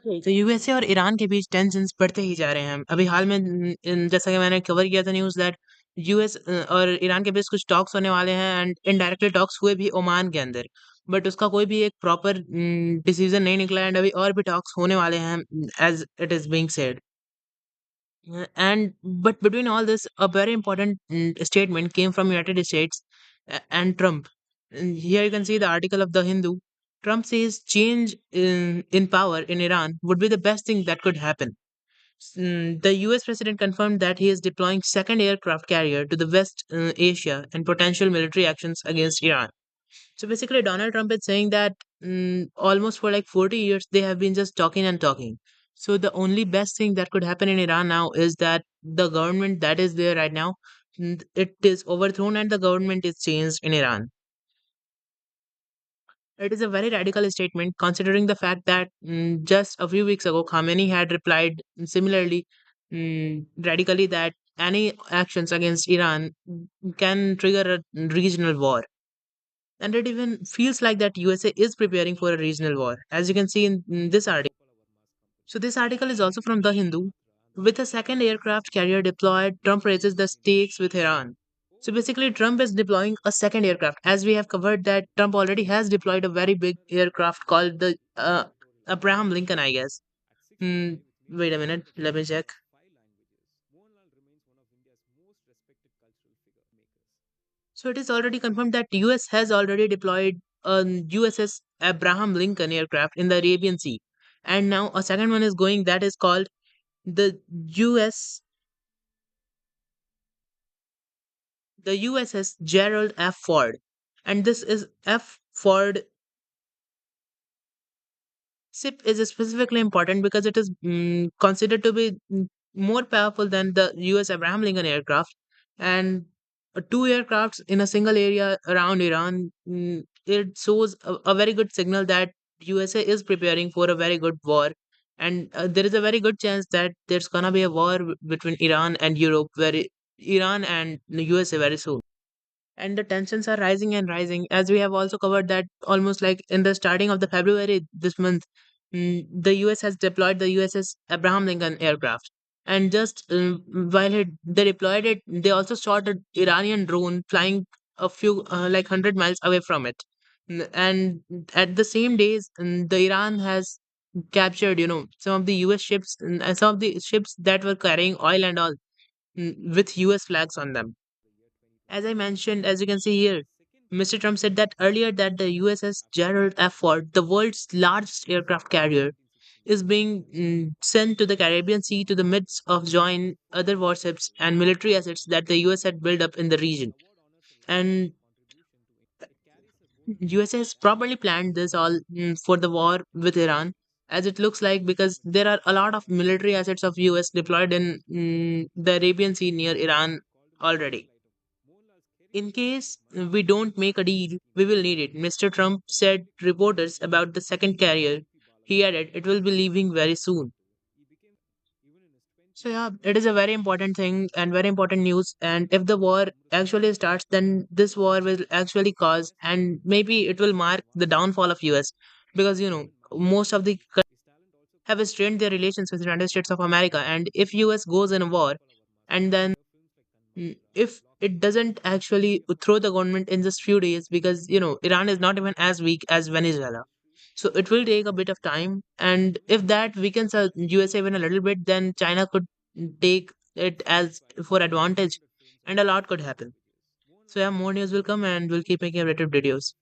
तो यूएसए और ईरान के बीच टेंशन्स बढ़ते ही जा रहे हैं। अभी हाल में जैसा कि मैंने कवर किया था न्यूज़ दैट यूएस और ईरान के बीच कुछ टॉक्स होने वाले हैं एंड इनडायरेक्टली टॉक्स हुए भी ओमान के अंदर। बट उसका कोई भी एक प्रॉपर डिसीजन नहीं निकला एंड अभी और भी टॉक्स होने वाले हैं as it is being said. And but between all this, a very important statement came from United States and Trump. And here you can see the article of the Hindu. Trump says change in power in Iran would be the best thing that could happen. The US president confirmed that he is deploying second aircraft carrier to the West Asia and potential military actions against Iran. So basically, Donald Trump is saying that almost for like 40 years, they have been just talking and talking. So the only best thing that could happen in Iran now is that the government that is there right now, it is overthrown and the government is changed in Iran. It is a very radical statement considering the fact that just a few weeks ago, Khamenei had replied similarly radically that any actions against Iran can trigger a regional war. And it even feels like that USA is preparing for a regional war, as you can see in this article. So this article is also from The Hindu. With a second aircraft carrier deployed, Trump raises the stakes with Iran. So basically, Trump is deploying a second aircraft. As we have covered that Trump already has deployed a very big aircraft called the Abraham Lincoln, I guess. Hmm, wait a minute, let me check. So it is already confirmed that US has already deployed a USS Abraham Lincoln aircraft in the Arabian Sea. And now a second one is going that is called the US the USS Gerald F. Ford. And this is F. Ford ship is specifically important because it is considered to be more powerful than the US Abraham Lincoln aircraft. And two aircrafts in a single area around Iran, it shows a very good signal that USA is preparing for a very good war. And there is a very good chance that there's gonna be a war between Iran and Europe, Iran and the USA very soon. And the tensions are rising and rising, as we have also covered that almost like in the starting of the February this month, the US has deployed the USS Abraham Lincoln aircraft. And just while they deployed it, they also shot an Iranian drone flying a few like 100 miles away from it. And at the same days, the Iran has captured, some of the US ships, and some of the ships that were carrying oil and all, with US flags on them. As I mentioned, as you can see here, Mr. Trump said that earlier that the USS Gerald F. Ford, the world's largest aircraft carrier, is being sent to the Caribbean Sea to the midst of join other warships and military assets that the US had built up in the region. And USA has probably planned this all for the war with Iran, as it looks like, because there are a lot of military assets of US deployed in the Arabian Sea near Iran already. In case we don't make a deal, we will need it. Mr. Trump said reporters about the second carrier. He added, it will be leaving very soon. So yeah, it is a very important thing and very important news. And if the war actually starts, then this war will actually cause and maybe it will mark the downfall of US, because most of the have strained their relations with the United States of America. And if US goes in a war, and then if it doesn't actually throw the government in just few days, because Iran is not even as weak as Venezuela, so it will take a bit of time. And if that weakens USA even a little bit, then China could take it as for advantage, and a lot could happen. So yeah, more news will come and we'll keep making related videos.